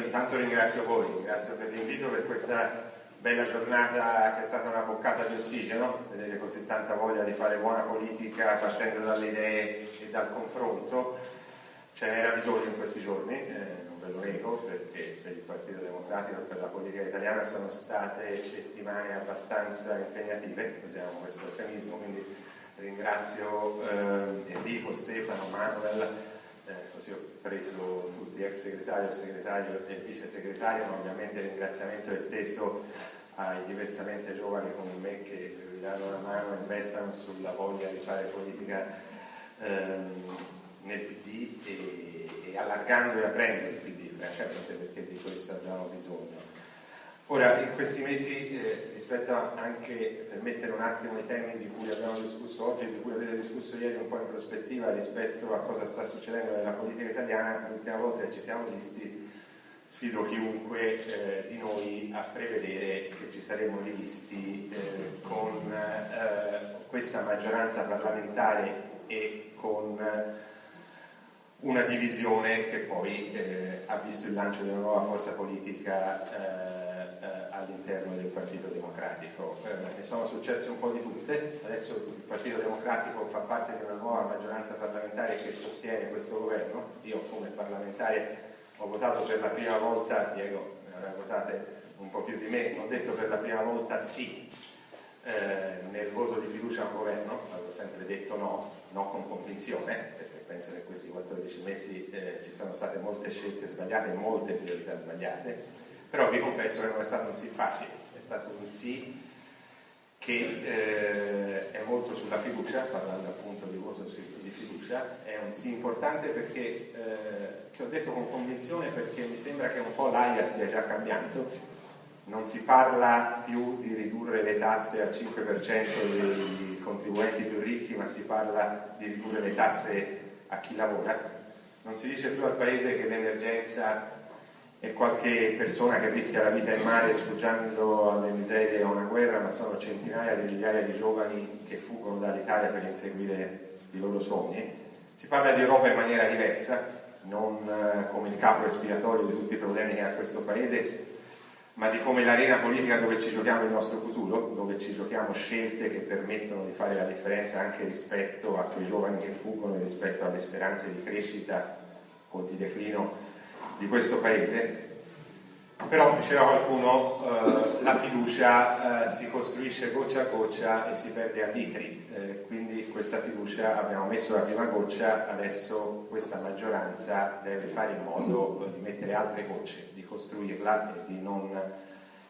intanto ringrazio voi, ringrazio per l'invito, per questa bella giornata che è stata una boccata di ossigeno, vedere così tanta voglia di fare buona politica partendo dalle idee e dal confronto. Ce n'era bisogno in questi giorni, non ve lo nego, perché per il Partito Democratico e per la politica italiana sono state settimane abbastanza impegnative, usiamo questo eufemismo, quindi ringrazio Enrico, Stefano, Manuel, così ho preso tutti ex segretario, segretario e vice segretario, ma ovviamente il ringraziamento è esteso ai diversamente giovani come me che vi danno una mano e investano sulla voglia di fare politica nel PD e allargando e aprendo il PD, francamente, perché di questo abbiamo bisogno. Ora, in questi mesi, rispetto anche per mettere un attimo i temi di cui abbiamo discusso oggi e di cui avete discusso ieri un po' in prospettiva rispetto a cosa sta succedendo nella politica italiana, l'ultima volta che ci siamo visti, sfido chiunque di noi a prevedere che ci saremmo rivisti con questa maggioranza parlamentare e con una divisione che poi ha visto il lancio di una nuova forza politica all'interno del Partito Democratico. Ne sono successe un po' di tutte, adesso il Partito Democratico fa parte di una nuova maggioranza parlamentare che sostiene questo governo. Io come parlamentare ho votato per la prima volta, Diego ne avrà votate un po' più di me, ho detto per la prima volta sì nel voto di fiducia a un governo, avevo sempre detto no con convinzione, perché penso che in questi 14 mesi ci sono state molte scelte sbagliate e molte priorità sbagliate. Però vi confesso che non è stato un sì facile, è stato un sì che è molto sulla fiducia, parlando appunto di voto di fiducia, è un sì importante perché, che ho detto con convinzione, perché mi sembra che un po' l'aria stia già cambiando, non si parla più di ridurre le tasse al 5% dei contribuenti più ricchi, ma si parla di ridurre le tasse a chi lavora, non si dice più al Paese che l'emergenza e qualche persona che rischia la vita in mare sfuggendo alle miserie o a una guerra, ma sono centinaia di migliaia di giovani che fuggono dall'Italia per inseguire i loro sogni. Si parla di Europa in maniera diversa, non come il capo espiatorio di tutti i problemi che ha questo Paese, ma di come l'arena politica dove ci giochiamo il nostro futuro, dove ci giochiamo scelte che permettono di fare la differenza anche rispetto a quei giovani che fuggono e rispetto alle speranze di crescita o di declino di questo Paese. Però, diceva qualcuno, la fiducia si costruisce goccia a goccia e si perde a litri, quindi questa fiducia abbiamo messo la prima goccia, adesso questa maggioranza deve fare in modo di mettere altre gocce, di costruirla e di non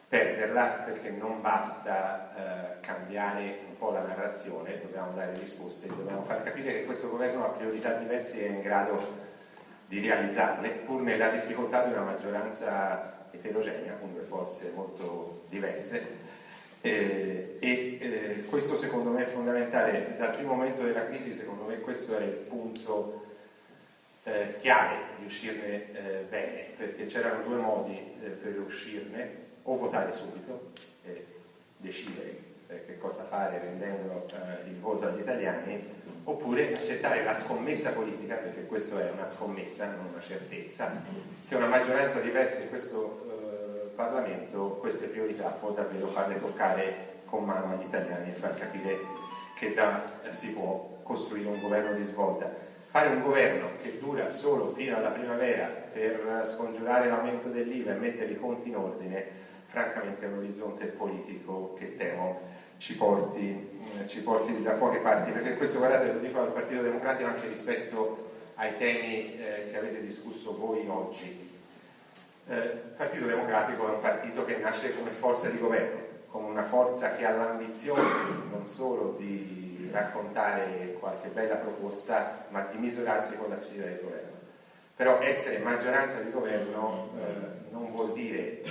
perderla, perché non basta cambiare un po' la narrazione, dobbiamo dare risposte, dobbiamo far capire che questo governo ha priorità diverse e è in grado di realizzarle, pur nella difficoltà di una maggioranza eterogenea, con due forze molto diverse. Questo secondo me è fondamentale. Dal primo momento della crisi, secondo me, questo è il punto chiave di uscirne bene, perché c'erano due modi per uscirne: o votare subito e decidere che cosa fare rendendo il voto agli italiani, oppure accettare la scommessa politica, perché questa è una scommessa, non una certezza, che una maggioranza diversa in questo Parlamento queste priorità può davvero farle toccare con mano agli italiani e far capire che si può costruire un governo di svolta. Fare un governo che dura solo fino alla primavera per scongiurare l'aumento dell'IVA e mettere i conti in ordine, francamente è un orizzonte politico che temo ci porti da poche parti, perché questo, guardate, lo dico al Partito Democratico anche rispetto ai temi che avete discusso voi oggi. Il Partito Democratico è un partito che nasce come forza di governo, come una forza che ha l'ambizione non solo di raccontare qualche bella proposta, ma di misurarsi con la sfida del governo. Però essere maggioranza di governo non vuol dire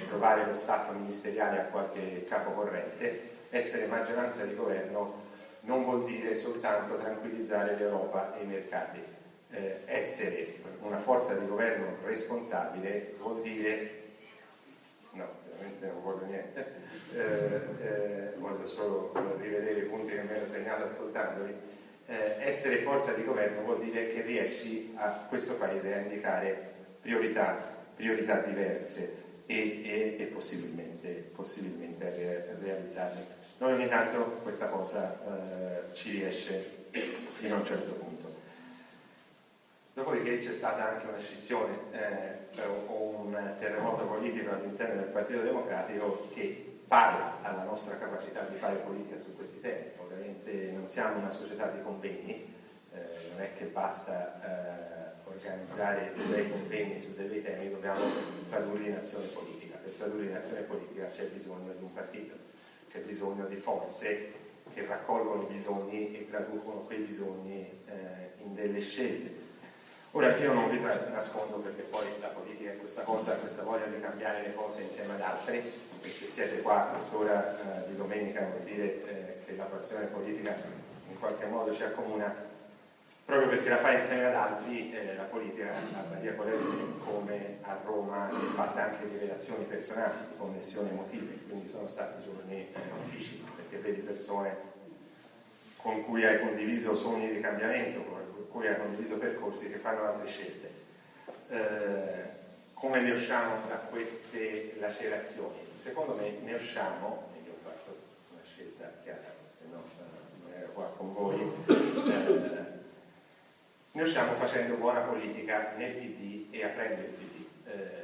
trovare lo staff ministeriale a qualche capo corrente. Essere maggioranza di governo non vuol dire soltanto tranquillizzare l'Europa e i mercati. Essere una forza di governo responsabile vuol dire, no, veramente non voglio niente, voglio solo rivedere i punti che mi ero segnato ascoltandoli. Essere forza di governo vuol dire che riesci a questo Paese a indicare priorità priorità diverse e possibilmente realizzarle. Noi ogni tanto questa cosa ci riesce fino a un certo punto. Dopodiché c'è stata anche una scissione o un terremoto politico all'interno del Partito Democratico che parla alla nostra capacità di fare politica su questi temi. Ovviamente non siamo una società di convegni, non è che basta organizzare dei convegni su dei temi, dobbiamo tradurli in azione politica. Per tradurli in azione politica c'è bisogno di un partito, c'è bisogno di forze che raccolgono i bisogni e traducono quei bisogni in delle scelte. Ora io non vi nascondo, perché poi la politica è questa cosa, questa voglia di cambiare le cose insieme ad altri, e se siete qua a quest'ora di domenica vuol dire che la passione politica in qualche modo ci accomuna. Proprio perché la fai insieme ad altri, la politica a Badia Polesine, come a Roma, è fatta anche di relazioni personali, di connessioni emotive, quindi sono stati giorni difficili, perché vedi persone con cui hai condiviso sogni di cambiamento, con cui hai condiviso percorsi che fanno altre scelte. Come ne usciamo da queste lacerazioni? Secondo me ne usciamo, e io ho fatto una scelta chiara, se no non ero qua con voi, ne usciamo facendo buona politica nel PD e aprendo il PD,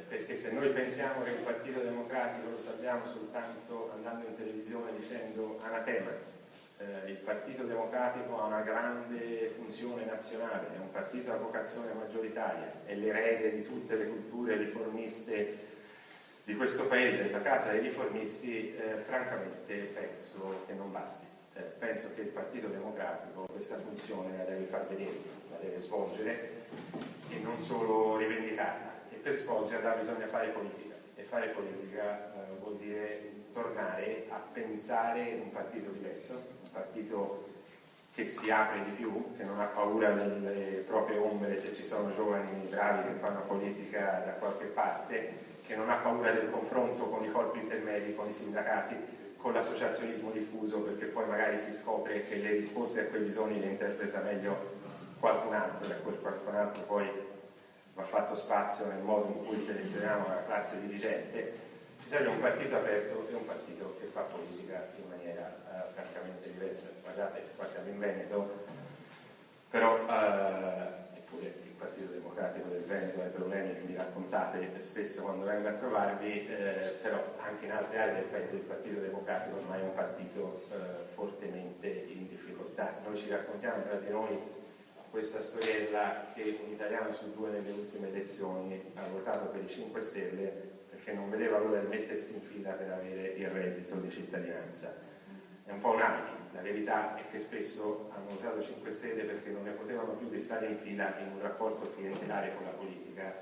perché se noi pensiamo che il Partito Democratico lo sappiamo soltanto andando in televisione dicendo anatema, il Partito Democratico ha una grande funzione nazionale, è un partito a vocazione maggioritaria, è l'erede di tutte le culture riformiste di questo paese, la casa dei riformisti, francamente penso che non basti. Penso che il Partito Democratico questa funzione la deve far vedere, la deve svolgere e non solo rivendicarla. E per svolgerla bisogna fare politica, e fare politica vuol dire tornare a pensare un partito diverso, un partito che si apre di più, che non ha paura delle proprie ombre se ci sono giovani bravi che fanno politica da qualche parte, che non ha paura del confronto con i corpi intermedi, con i sindacati, con l'associazionismo diffuso, perché poi magari si scopre che le risposte a quei bisogni le interpreta meglio qualcun altro, e a quel qualcun altro poi va fatto spazio nel modo in cui selezioniamo la classe dirigente. Ci serve un partito aperto e un partito che fa politica in maniera francamente diversa. Guardate, qua siamo in Veneto, però eppure il Partito Democratico del Veneto ha i problemi che mi raccontate spesso quando vengo a trovarvi, però anche in altre aree del paese il Partito Democratico ormai è un partito fortemente in difficoltà. Noi ci raccontiamo tra di noi questa storiella che un italiano su due nelle ultime elezioni ha votato per i 5 Stelle perché non vedeva l'ora di mettersi in fila per avere il reddito di cittadinanza. È un po' un alibi, la verità è che spesso hanno votato 5 Stelle perché non ne potevano più di stare in fila in un rapporto clientelare con la politica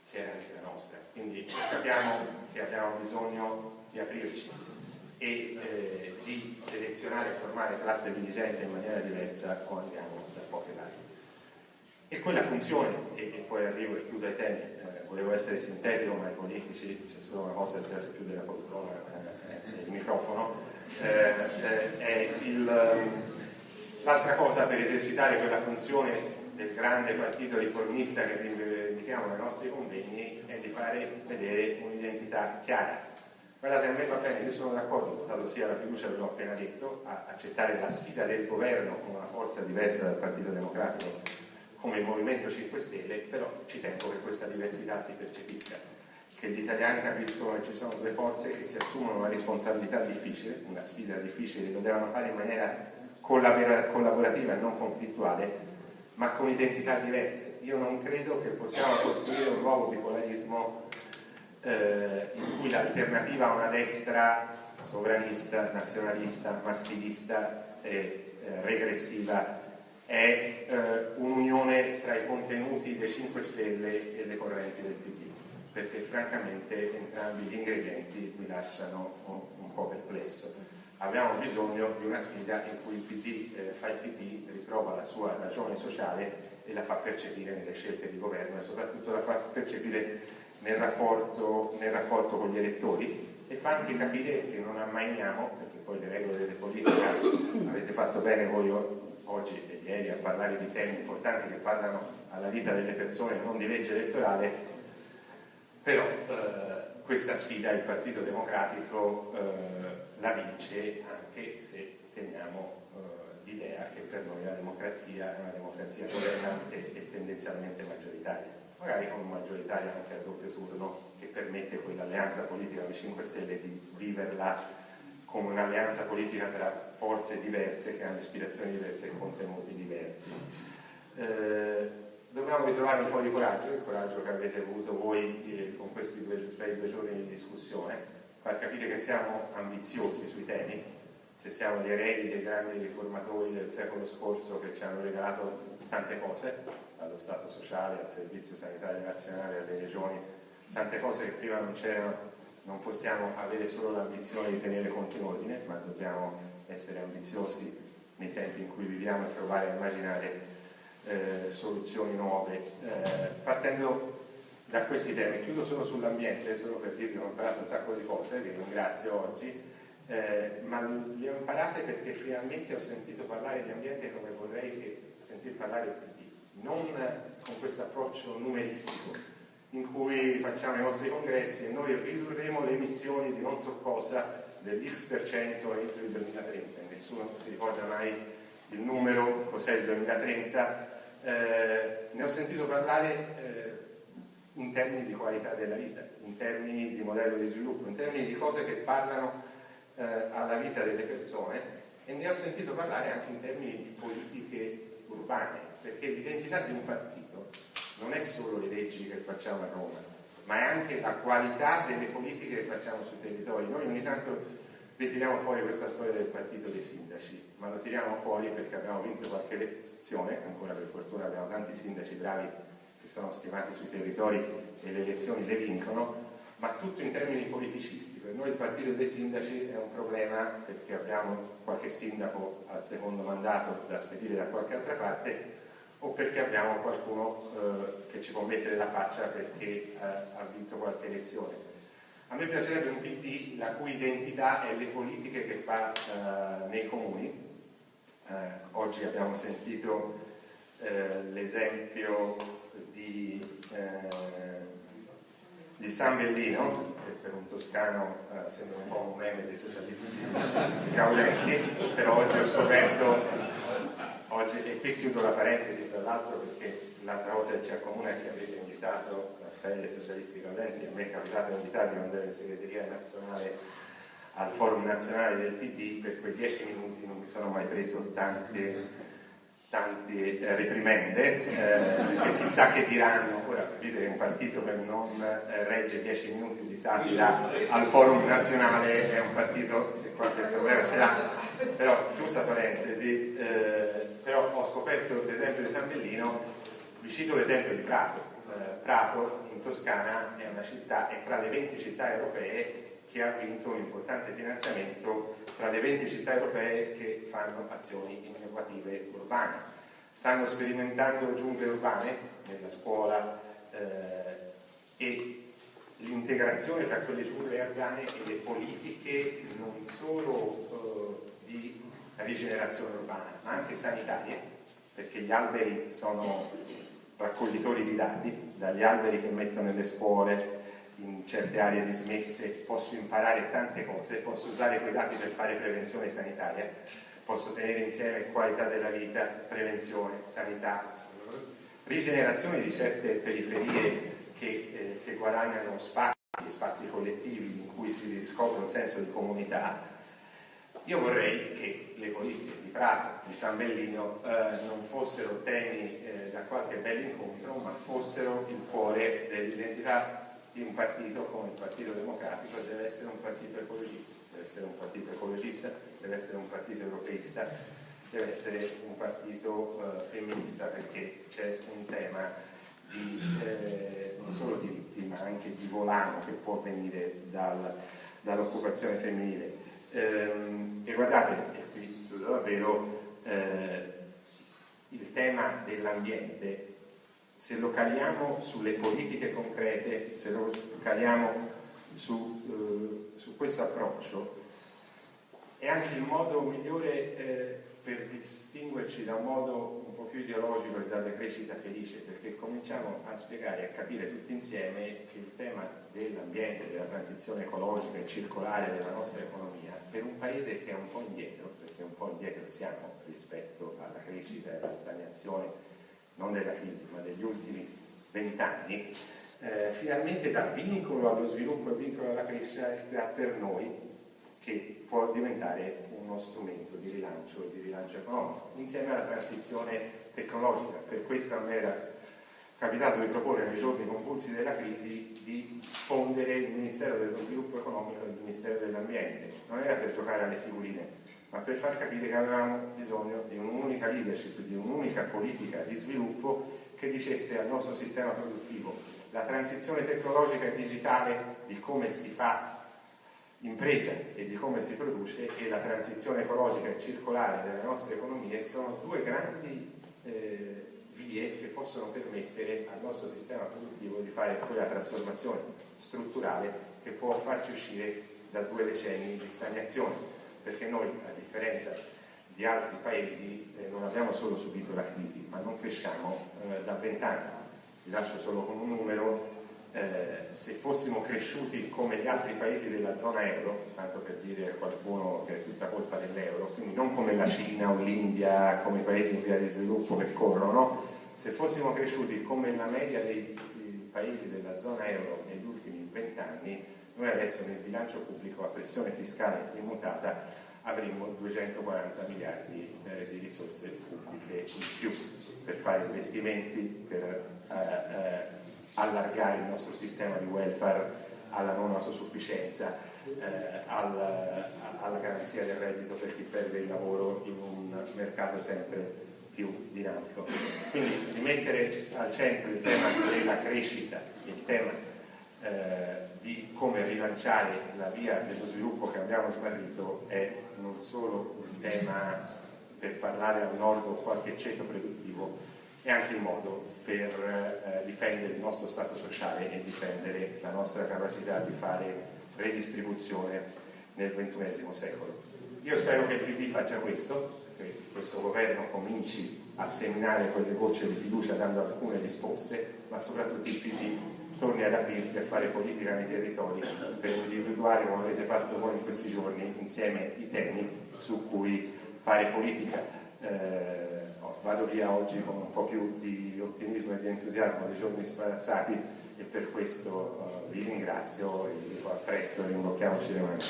che era anche la nostra. Quindi capiamo che abbiamo bisogno di aprirci e di selezionare e formare classe dirigente in maniera diversa o andiamo da poche parti. E quella funzione, e poi arrivo e chiudo ai temi, volevo essere sintetico, ma ai politici c'è solo una cosa che piace più della poltrona, il microfono, l'altra cosa per esercitare quella funzione del grande partito riformista che rivendichiamo nei nostri convegni è di fare vedere un'identità chiara. Guardate, a me va bene, io sono d'accordo, ho votato sia la fiducia, ve l'ho appena detto, a accettare la sfida del governo con una forza diversa dal Partito Democratico come il Movimento 5 Stelle, però ci tengo che questa diversità si percepisca, che gli italiani capiscono che ci sono due forze che si assumono una responsabilità difficile, una sfida difficile, che lo devono fare in maniera collaborativa e non conflittuale, ma con identità diverse. Io non credo che possiamo costruire un nuovo bipolarismo in cui l'alternativa a una destra sovranista, nazionalista, maschilista e regressiva è un'unione tra i contenuti dei 5 Stelle e le correnti del PD, perché francamente entrambi gli ingredienti mi lasciano un po' perplesso. Abbiamo bisogno di una sfida in cui il PD fa il PD, ritrova la sua ragione sociale e la fa percepire nelle scelte di governo e soprattutto la fa percepire nel rapporto con gli elettori, e fa anche capire che non ammainiamo, perché poi le regole delle politiche avete fatto bene voi oggi e ieri a parlare di temi importanti che parlano alla vita delle persone, non di legge elettorale. Però questa sfida il Partito Democratico la vince, anche se teniamo l'idea che per noi la democrazia è una democrazia governante e tendenzialmente maggioritaria, magari con un maggioritario anche a doppio turno, che permette quell'alleanza politica dei 5 Stelle di viverla come un'alleanza politica tra forze diverse che hanno ispirazioni diverse e contenuti diversi. Dobbiamo ritrovare un po' di coraggio, il coraggio che avete avuto voi con questi 2 giorni di discussione, far capire che siamo ambiziosi sui temi, se siamo gli eredi dei grandi riformatori del secolo scorso che ci hanno regalato tante cose, dallo Stato sociale al Servizio Sanitario Nazionale, alle regioni, tante cose che prima non c'erano. Non possiamo avere solo l'ambizione di tenere conti in ordine, ma dobbiamo essere ambiziosi nei tempi in cui viviamo e provare a immaginare soluzioni nuove. Partendo da questi temi, chiudo solo sull'ambiente, solo per dirvi che ho imparato un sacco di cose, vi ringrazio oggi, ma le ho imparate perché finalmente ho sentito parlare di ambiente come vorrei sentir parlare il PD, non con questo approccio numeristico in cui facciamo i nostri congressi e noi ridurremo le emissioni di non so cosa dell'X% entro il 2030, nessuno si ricorda mai il numero, cos'è il 2030. Ne ho sentito parlare in termini di qualità della vita, in termini di modello di sviluppo, in termini di cose che parlano alla vita delle persone, e ne ho sentito parlare anche in termini di politiche urbane, perché l'identità di un partito non è solo le leggi che facciamo a Roma, ma è anche la qualità delle politiche che facciamo sui territori. Noi ogni tanto ritiriamo fuori questa storia del partito dei sindaci, ma lo tiriamo fuori perché abbiamo vinto qualche elezione, ancora per fortuna abbiamo tanti sindaci bravi che sono stimati sui territori e le elezioni le vincono, ma tutto in termini politicisti. Per noi il partito dei sindaci è un problema perché abbiamo qualche sindaco al secondo mandato da spedire da qualche altra parte, o perché abbiamo qualcuno che ci può mettere la faccia perché ha vinto qualche elezione. A me piacerebbe un PD la cui identità è le politiche che fa nei comuni. Oggi abbiamo sentito l'esempio di San Bellino, che per un toscano sembra un po' un meme dei socialisti caulenti, però oggi ho scoperto, e qui chiudo la parentesi tra l'altro perché l'altra cosa che ci accomuna è che avete invitato Raffaele Socialisti Caulenti, a me è capitato di invitarvi quando ero in segreteria nazionale al forum nazionale del PD, per quei 10 minuti non mi sono mai preso tante reprimende, perché chissà che diranno. Ora capite che un partito che non regge 10 minuti di satira al forum nazionale è un partito che qualche problema ce l'ha. Però, chiusa parentesi, però ho scoperto l'esempio di San Bellino, vi cito l'esempio di Prato. Prato in Toscana è una città, è tra le 20 città europee che ha vinto un importante finanziamento, tra le 20 città europee che fanno azioni innovative urbane. Stanno sperimentando giungle urbane nella scuola e l'integrazione tra quelle giungle urbane e le politiche non solo di rigenerazione urbana, ma anche sanitarie, perché gli alberi sono raccoglitori di dati, dagli alberi che metto nelle scuole in certe aree dismesse posso imparare tante cose, posso usare quei dati per fare prevenzione sanitaria, posso tenere insieme qualità della vita, prevenzione, sanità, rigenerazione di certe periferie che guadagnano spazi collettivi in cui si riscopre un senso di comunità. Io vorrei che le politiche di Prato, di San Bellino non fossero temi da qualche bell'incontro, ma fossero il cuore dell'identità di un partito come il Partito Democratico, e deve essere un partito ecologista, deve essere un partito ecologista, deve essere un partito europeista, deve essere un partito femminista, perché c'è un tema di non solo diritti ma anche di volano che può venire dall'occupazione femminile. E guardate, e qui chiudo davvero, il tema dell'ambiente, se lo caliamo sulle politiche concrete, se lo caliamo su questo approccio, è anche il modo migliore per distinguerci da un modo un po' più ideologico e della decrescita felice, perché cominciamo a spiegare e a capire tutti insieme che il tema dell'ambiente, della transizione ecologica e circolare della nostra economia, per un paese che è un po' indietro, perché un po' indietro siamo rispetto alla crescita e alla stagnazione, non della crisi, ma degli ultimi 20 anni, finalmente dà vincolo allo sviluppo e vincolo alla crescita per noi, che può diventare uno strumento di rilancio economico, insieme alla transizione tecnologica. Per questo a me era capitato di proporre nei giorni convulsi della crisi di fondere il Ministero dello Sviluppo Economico e il Ministero dell'Ambiente. Non era per giocare alle figurine, ma per far capire che avevamo bisogno di un'unica leadership, di un'unica politica di sviluppo che dicesse al nostro sistema produttivo: la transizione tecnologica e digitale di come si fa impresa e di come si produce, e la transizione ecologica e circolare delle nostre economie sono due grandi vie che possono permettere al nostro sistema produttivo di fare quella trasformazione strutturale che può farci uscire da 2 decenni di stagnazione, perché noi, a differenza di altri paesi, non abbiamo solo subito la crisi, ma non cresciamo da 20 anni. Vi lascio solo con un numero: se fossimo cresciuti come gli altri paesi della zona euro, tanto per dire a qualcuno che è tutta colpa dell'euro, quindi non come la Cina o l'India, come i paesi in via di sviluppo che corrono, se fossimo cresciuti come la media dei paesi della zona euro negli ultimi 20 anni, noi adesso nel bilancio pubblico a pressione fiscale immutata avremmo 240 miliardi di risorse pubbliche in più per fare investimenti, per allargare il nostro sistema di welfare alla non autosufficienza, alla garanzia del reddito per chi perde il lavoro in un mercato sempre più dinamico. Quindi rimettere al centro il tema della crescita, il tema di come rilanciare la via dello sviluppo che abbiamo smarrito è non solo un tema per parlare al nord o qualche ceto produttivo, è anche il modo per difendere il nostro stato sociale e difendere la nostra capacità di fare redistribuzione nel XXI secolo. Io spero che il PD faccia questo, che questo governo cominci a seminare quelle gocce di fiducia dando alcune risposte, ma soprattutto il PD torni ad aprirsi a fare politica nei territori per individuare, come avete fatto voi in questi giorni, insieme i temi su cui fare politica. Vado via oggi con un po' più di ottimismo e di entusiasmo dei giorni passati, e per questo vi ringrazio e vi dico a presto e rimbocchiamoci le mani.